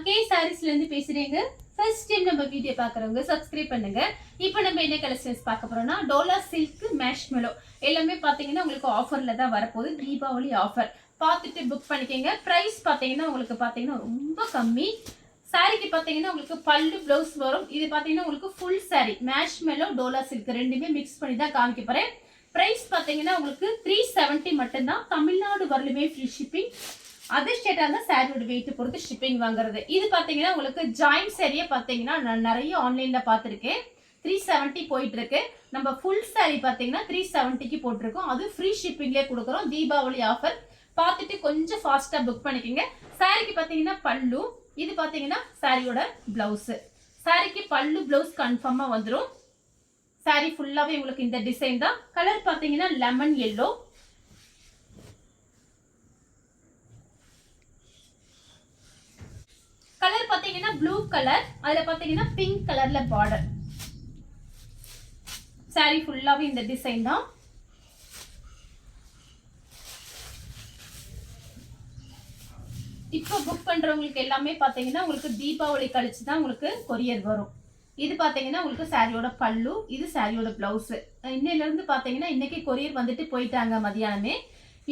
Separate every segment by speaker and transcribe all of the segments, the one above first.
Speaker 1: K சாரீஸ்ல இருந்து பேசுறேங்க. First time நம்ம வீடியோ பார்க்குறவங்க சப்ஸ்கிரைப் பண்ணுங்க. இப்போ நம்ம என்ன கலெக்ஷன்ஸ் பார்க்க போறோம்னா டோலா சில்க் மேஷ்மெலோ எல்லாமே பார்த்தீங்கன்னா உங்களுக்கு ஆஃபர்ல தான் வரப்போகுது. தீபாவளி ஆஃபர் பார்த்துட்டு புக் பண்ணிக்கோங்க. ப்ரைஸ் பார்த்தீங்கன்னா உங்களுக்கு பார்த்தீங்கன்னா ரொம்ப கம்மி. சாரிக்கு பார்த்தீங்கன்னா உங்களுக்கு பல்லு ப்ளவுஸ் வரும். இது பார்த்தீங்கன்னா உங்களுக்கு full sorry marshmallow Dola silk ரெண்டுமே மிக்ஸ் பண்ணி தான் காமிக்க போறேன். ப்ரைஸ் பார்த்தீங்கன்னா உங்களுக்கு 370 மட்டும்தான். Tamil Nadu வரலுமே free shipping. அதர் ஸ்டேட்டா இருந்தா சாரியோட வெயிட் பொறுத்து ஷிப்பிங் வாங்குறது. இது பாத்தீங்கன்னா உங்களுக்கு ஜாயிண்ட் சாரியே பாத்தீங்கன்னா நான் நிறைய ஆன்லைன்ல பாத்திருக்கேன். 370 போயிட்டு இருக்கு. நம்ம ஃபுல் சாரி பாத்தீங்கன்னா 370க்கு போட்டிருக்கோம். அது ஃப்ரீ ஷிப்பிங்லேயே கொடுக்குறோம். தீபாவளி ஆஃபர் பார்த்துட்டு கொஞ்சம் ஃபாஸ்டா புக் பண்ணிக்கோங்க. சாரிக்கு பாத்தீங்கன்னா பல்லு, இது பாத்தீங்கன்னா சாரியோட பிளவுஸ். சாரிக்கு பல்லு பிளவுஸ் கன்ஃபார்மா வந்துடும். சாரி ஃபுல்லாவே உங்களுக்கு இந்த டிசைன் தான். கலர் பாத்தீங்கன்னா லெமன் எல்லோ, கலர் பாத்தீங்கன்னா ப்ளூ கலர், அதுல பாத்தீங்கன்னா பிங்க் கலர்ல பார்டர். சாரி ஃபுல்லாவே இந்த டிசைன் தான். இப்போ புக் பண்றவங்களுக்கு எல்லாமே பாத்தீங்கன்னா உங்களுக்கு தீபாவளி கழிச்சு தான் உங்களுக்கு கொரியர் வரும். இது பாத்தீங்கன்னா உங்களுக்கு சாரியோட பல்லு, இது சாரியோட பிளவுஸ். இன்னையில இருந்து பாத்தீங்கன்னா இன்னைக்கு கொரியர் வந்துட்டு போயிட்டாங்க மதியானமே.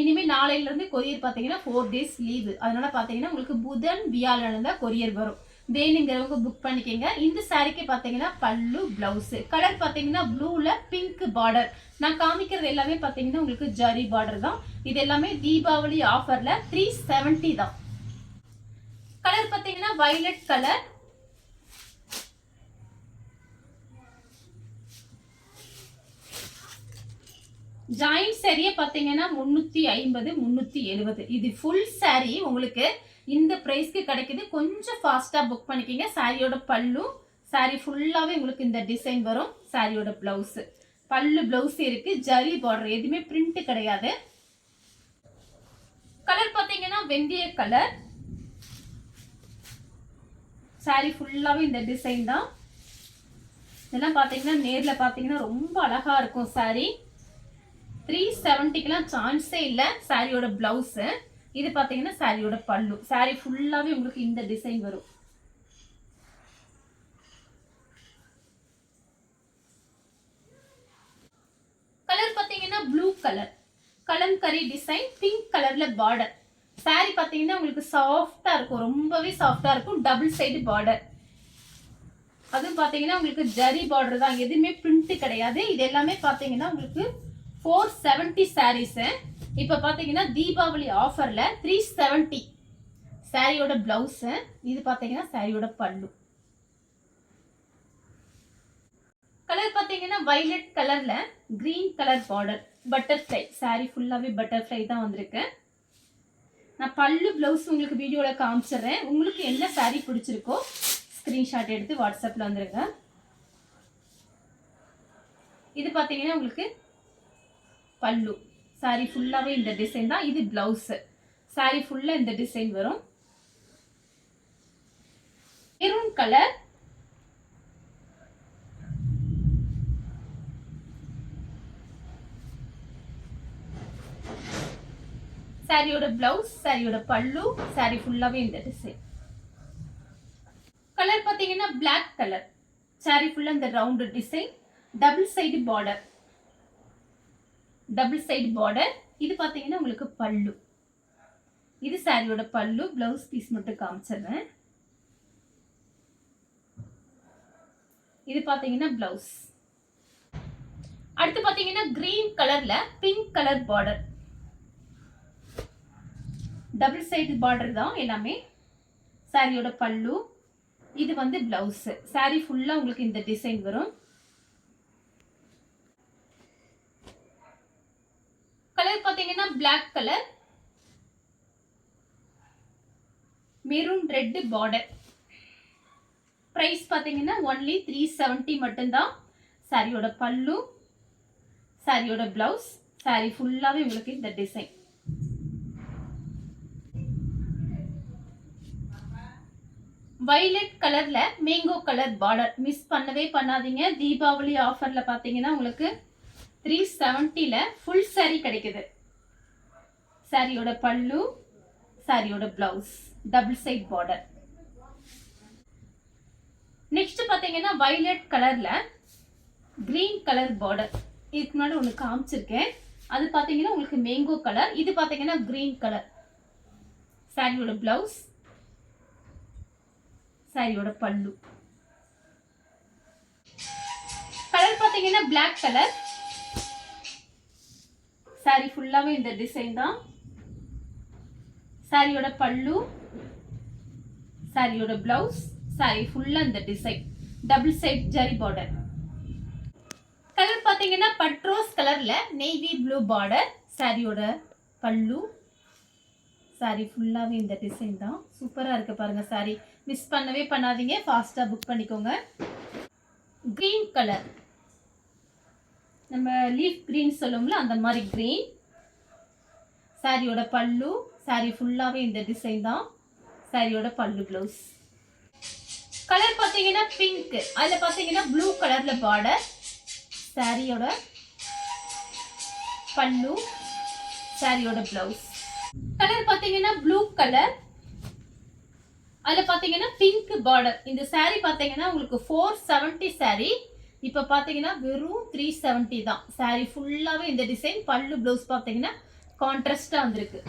Speaker 1: இனிமே நாளையில இருந்து கொரியர் பாத்தீங்கன்னா 4 டேஸ் லீவு. அதனால பாத்தீங்கன்னா உங்களுக்கு புதன் வியாழன் தான் கொரியர் வரும். வேணுங்கிறவங்க புக் பண்ணிக்கங்க. இந்த சாரிக்கு பாத்தீங்கன்னா பல்லு பிளவுஸ். கலர் பாத்தீங்கன்னா ப்ளூல பிங்க் பார்டர். நான் காமிக்கிறது எல்லாமே பாத்தீங்கன்னா உங்களுக்கு ஜரி பார்டர் தான். இது எல்லாமே தீபாவளி ஆஃபர்ல 370 தான். கலர் பாத்தீங்கன்னா வயலட் கலர், ஜாயிண்ட் சாரியே பாத்தீங்கன்னா 350 370. இது ஃபுல் சாரி உங்களுக்கு இந்த பிரைஸ்க்கு கிடைக்குது. கொஞ்சம் ஃபாஸ்டா புக் பண்ணிக்கங்க. சாரியோட பல்லு, சாரி ஃபுல்லாவே உங்களுக்கு இந்த டிசைன் வரும். சாரியோட பிளவுஸ், பல்லு பிளவுஸ் இருக்கு, ஜரி பார்டர், எதுவுமே பிரிண்ட் கிடையாது. கலர் பாத்தீங்கன்னா வெந்தய கலர். சாரி ஃபுல்லாவே இந்த டிசைன் தான். இதெல்லாம் பாத்தீங்கன்னா நேர்ல பாத்தீங்கன்னா ரொம்ப அழகா இருக்கும் சாரி. 370க்குலாம் சான்ஸே இல்ல. சாரியோட பிளவுஸ், இது பாத்தீங்கன்னா சாரியோட பல்லு. சாரி ஃபுல்லாவே உங்களுக்கு இந்த டிசைன் வரும். கலர் பாத்தீங்கன்னா blue colour, kalamkari design, pink கலர்ல பார்டர். சாரி பாத்தீங்கன்னா உங்களுக்கு சாஃப்டா இருக்கும், ரொம்பவே சாஃப்டா இருக்கும். Double side border. அதுவும் பாத்தீங்கன்னா உங்களுக்கு ஜரி பார்டர் தான், எதுவுமே பிரிண்ட் கிடையாது. இது எல்லாமே பாத்தீங்கன்னா உங்களுக்கு 470 சாரீஸ். இப்ப பாத்தீங்கன்னா தீபாவளி ஆஃபர்ல 370. சாரியோட பிளவுஸ், இது பாத்தீங்கன்னா சாரியோட பல்லு. கலர் பாத்தீங்கன்னா வயலட் கலர்ல green colour border, butterfly. Sorry ஃபுல்லாவே பட்டர்ஃப்ளை தான் வந்திருக்கு. நான் பல்லு பிளவுஸ் உங்களுக்கு வீடியோல காமிச்சிடுறேன். உங்களுக்கு என்ன சாரி பிடிச்சிருக்கோ ஸ்கிரீன்ஷாட் எடுத்து வாட்ஸ்அப்ல வந்துருங்க. இது பாத்தீங்கன்னா உங்களுக்கு பல்லு. சாரி ஃபுல்லாவே இந்த டிசைன் தான். இது பிளவுஸ். சாரி ஃபுல்லா இந்த டிசைன் வரும். மெரூன் கலர், சாரியோட பிளவுஸ், சாரியோட பல்லு, சாரி ஃபுல்லாவே இந்த டிசைன். கலர் பாத்தீங்கன்னா பிளாக் கலர். சாரி ஃபுல்லா இந்த round design, double side border, double side border. இது பாத்தீங்கன்னா உங்களுக்கு பல்லு, இது சாரியோட பல்லு. பிளவுஸ் பீஸ் மட்டும் காமிச்சிடுறேன். இது பாத்தீங்கன்னா பிளவுஸ். அடுத்து பாத்தீங்கன்னா கிரீன் கலர்ல pink colour border, double side border தான் எல்லாமே. சாரியோட பல்லு, இது வந்து பிளவுஸ். சாரி ஃபுல்லா உங்களுக்கு இந்த டிசைன் வரும். கலர் பாத்தீங்கன்னா black colour, maroon red border. Price பாத்தீங்கன்னா ஒன்லி 370 மட்டும்தான். சாரியோட பல்லு, சாரியோட பிளவுஸ், சாரி ஃபுல்லாவே உங்களுக்கு இந்த டிசைன். வயலட் கலர்ல மேங்கோ கலர் பார்டர். மிஸ் பண்ணவே பண்ணாதீங்க. தீபாவளி ஆஃபர்ல பாத்தீங்கன்னா உங்களுக்கு 370ல ஃபுல் சாரி கிடைக்குது. சாரியோட பல்லு, சாரியோட blouse, double side border. Next பாத்தீங்கன்னா வயலட் கலர்ல கிரீன் கலர் பார்டர். இதுக்கு முன்னாடி ஒன்று காமிச்சிருக்கேன். அது பாத்தீங்கன்னா உங்களுக்கு மேங்கோ கலர். இது பாத்தீங்கன்னா கிரீன் கலர். சாரியோட பிளவுஸ், சாரியோட பல்லு. கலர் பாத்தீங்கன்னா பிளாக் கலர். சாரி ஃபுல்லாவே இந்த டிசைன் தான். சாரியோட பல்லு, சாரியோட பிளவுஸ், சாரி ஃபுல்லா இந்த design. Double side zari border. Colour பாத்தீங்கன்னா பட்ரோஸ் கலர்ல நேவி ப்ளூ பார்டர். சாரியோட பல்லு, சாரி ஃபுல்லாவே இந்த டிசைன் தான். சூப்பரா இருக்கு பாருங்க. சாரி மிஸ் பண்ணவே பண்ணாதீங்க, ஃபாஸ்டா புக் பண்ணிக்கோங்க. கிரீன் கலர், நம்ம லீஃப் கிரீன் சொல்லுவோம்ல அந்த மாதிரி கிரீன். சாரியோட பல்லு, சாரி ஃபுல்லாவே இந்த டிசைன் தான். சாரியோட பல்லு பிளவுஸ். கலர் பாத்தீங்கன்னா பிங்க், அதுல பாத்தீங்கன்னா ப்ளூ கலர்ல பார்டர். சாரியோட பல்லு, சாரியோட பிளவுஸ். கலர் பாத்தீங்கன்னா ப்ளூ கலர், அதுல பாத்தீங்கன்னா பிங்க் பார்டர். இந்த சாரி பாத்தீங்கன்னா உங்களுக்கு 470 சாரி. இப்ப பாத்தீங்கன்னா வெறும் 370 தான். சாரி ஃபுல்லாவே இந்த டிசைன். பல்லு பிளவுஸ் பாத்தீங்கன்னா கான்ட்ராஸ்டா வந்திருக்கு.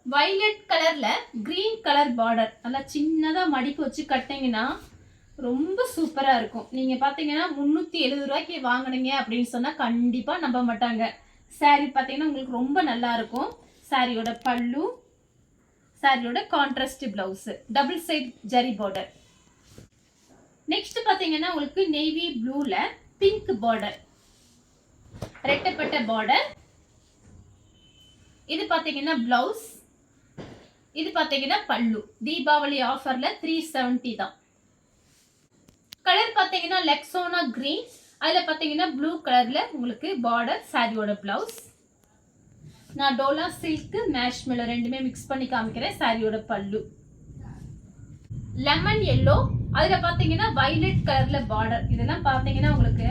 Speaker 1: வயலட் கலர்ல கிரீன் கலர் பார்டர். நல்லா சின்னதா மடிப்பு வச்சு கட்டிங்கன்னா ரொம்ப சூப்பரா இருக்கும். நீங்க பாத்தீங்கன்னா 370 ரூபாய்க்கு வாங்கினீங்க அப்படின்னு சொன்னா கண்டிப்பா நம்ப மாட்டாங்க. சாரி பாத்தீங்கன்னா உங்களுக்கு ரொம்ப நல்லா இருக்கும். சாரியோட பல்லு, சாரியோட contrast blouse, double side zari border. Next பாத்தீங்கன்னா உங்களுக்கு நேவி ப்ளூல பிங்க் பார்டர், ரெட்டப்பட்ட பார்டர். இது பாத்தீங்கன்னா பிளவுஸ், இது பாத்தீங்கன்னா பல்லு. தீபாவளி ஆஃபர்ல 370 தான். கலர் பாத்தீங்கன்னா லெக்ஸோனா கிரீன், அதுல பாத்தீங்கன்னா ப்ளூ கலர்ல உங்களுக்கு பார்டர். சாரியோட பிளவுஸ். நான் டோலா சில்க் மேஷ்மெலோ ரெண்டுமே மிக்ஸ் பண்ணி காமிக்கிறேன். சாரியோட பல்லு. லெமன் எல்லோ, அதுல பாத்தீங்கன்னா வயலட் கலர்ல பார்டர். இதெல்லாம் பாத்தீங்கன்னா உங்களுக்கு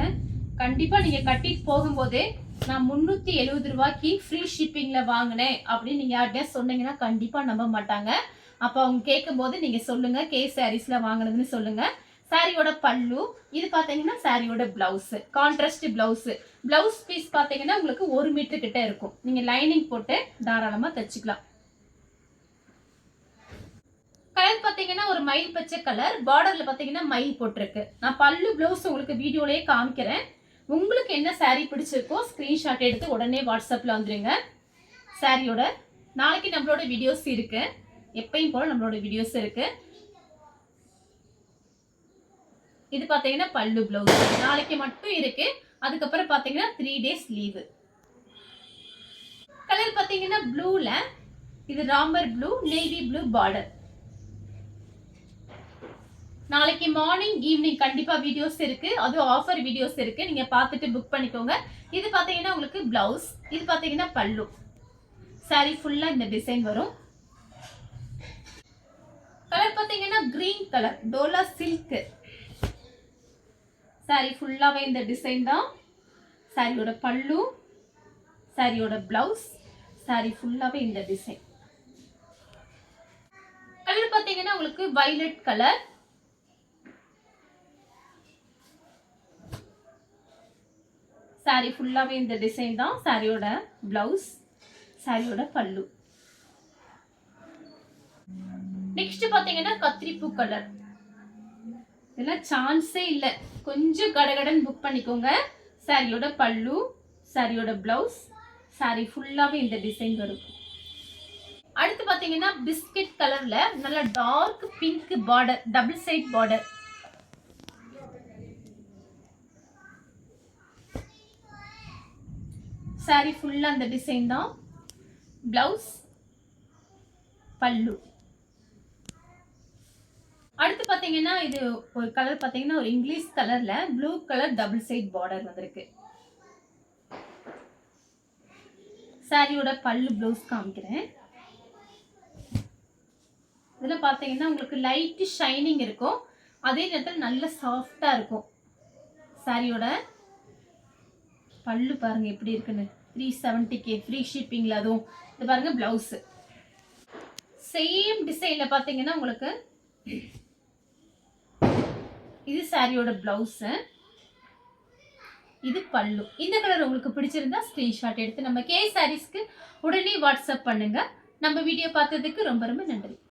Speaker 1: கண்டிப்பா நீங்க கட்டிட்டு போகும்போதே நான் 370 ரூபாய்க்கு ஃப்ரீ ஷிப்பிங்ல வாங்கினேன் அப்படின்னு நீங்க யார்கிட்ட சொன்னீங்கன்னா கண்டிப்பா நம்ப மாட்டாங்க. அப்ப அவங்க கேட்கும் போது நீங்க சொல்லுங்க கே சாரீஸ்ல வாங்கினதுன்னு சொல்லுங்க. சாரியோட பல்லு, இது பாத்தீங்கன்னா சாரியோட blouse, contrast blouse. Blouse piece பாத்தீங்கன்னா உங்களுக்கு 1 மீட்டர் கிட்ட இருக்கும். நீங்க லைனிங் போட்டு தாராளமா தச்சுக்கலாம். கலர் பாத்தீங்கன்னா ஒரு மயில் பச்சை கலர். பார்டர்ல பாத்தீங்கன்னா மயில் போட்டிருக்கு. நான் பல்லு பிளவுஸ் உங்களுக்கு வீடியோலயே காமிக்கிறேன். உங்களுக்கு என்ன சாரி பிடிச்சிருக்கோ ஸ்கிரீன்ஷாட் எடுத்து உடனே வாட்ஸ்அப்ல வந்துருங்க. சாரியோட நாளைக்கு நம்மளோட வீடியோஸ் இருக்கு. எப்பயும் போல நம்மளோட வீடியோஸ் இருக்கு. இது பாத்தீங்கன்னா பல்லு பிளவுஸ் நாளைக்கு மட்டும் இருக்கு. அதுக்கப்புறம் பாத்தீங்கன்னா 3 days லீவு. கலர் பாத்தீங்கன்னா ப்ளூல இது Ramar blue, navy blue border. நாளைக்கு மார்னிங் ஈவினிங் கண்டிப்பா வீடியோஸ் இருக்கு. அது ஆஃபர் வீடியோஸ் இருக்கு. நீங்க பார்த்துட்டு புக் பண்ணிக்கோங்க. இது பாத்தீங்கன்னா உங்களுக்கு பிளவுஸ், இது பாத்தீங்கன்னா பல்லு. சாரி ஃபுல்லா இந்த டிசைன் வரும். கலர் பாத்தீங்கன்னா green colour Dola silk. Sorry ஃபுல்லாவே இந்த டிசைன் தான். சாரியோட பல்லு, சாரியோட பிளவுஸ், சாரி ஃபுல்லாவே இந்த டிசைன். கலர் பாத்தீங்கன்னா உங்களுக்கு வயலட் கலர். சாரி ஃபுல்லாவே இந்த டிசைன் தான். சாரியோட பிளவுஸ், சாரியோட பல்லு. நெக்ஸ்ட் பாத்தீங்கன்னா கத்திரிப்பூ கலர். இதெல்லாம் சான்ஸே இல்ல. கொஞ்சம் கடகடன் புக் பண்ணிக்கோங்க. சாரியோட பல்லு, சாரியோட பிளவுஸ், சாரி ஃபுல்லாவே இந்த டிசைன் வரும். அடுத்து பாத்தீங்கன்னா பிஸ்கட் கலர்ல நல்ல dark pink border, double side border. Sari ஃபுல்லா அந்த டிசைன் தான். பிளவுஸ், பல்லு. அடுத்து பாத்தீங்கன்னா இது ஒரு கலர் பாத்தீங்கன்னா ஒரு இங்கிலீஷ் கலர்ல blue colour double side border வந்திருக்கு. சாரியோட பல்லு பிளவுஸ் காமிக்கிறேன். இதுல பாத்தீங்கன்னா உங்களுக்கு லைட் ஷைனிங் இருக்கும். அதே நேரத்தில் நல்ல சாஃப்டா இருக்கும். சாரியோட பல்லு பாருங்க எப்படி இருக்குன்னு. 370 ஃப்ரீ ஷிப்பிங்ல. அதுவும் இது பாருங்க பிளவுஸ். சேம் டிசைன்ல பாத்தீங்கன்னா உங்களுக்கு இது சாரியோட பிளவுஸ், இது பல்லு. இந்த கலர் உங்களுக்கு பிடிச்சிருந்தா ஸ்கிரீன்ஷாட் எடுத்து நம்ம கே சாரீஸ்க்கு உடனே வாட்ஸ்அப் பண்ணுங்க. நம்ம வீடியோ பார்த்ததுக்கு ரொம்ப ரொம்ப நன்றி.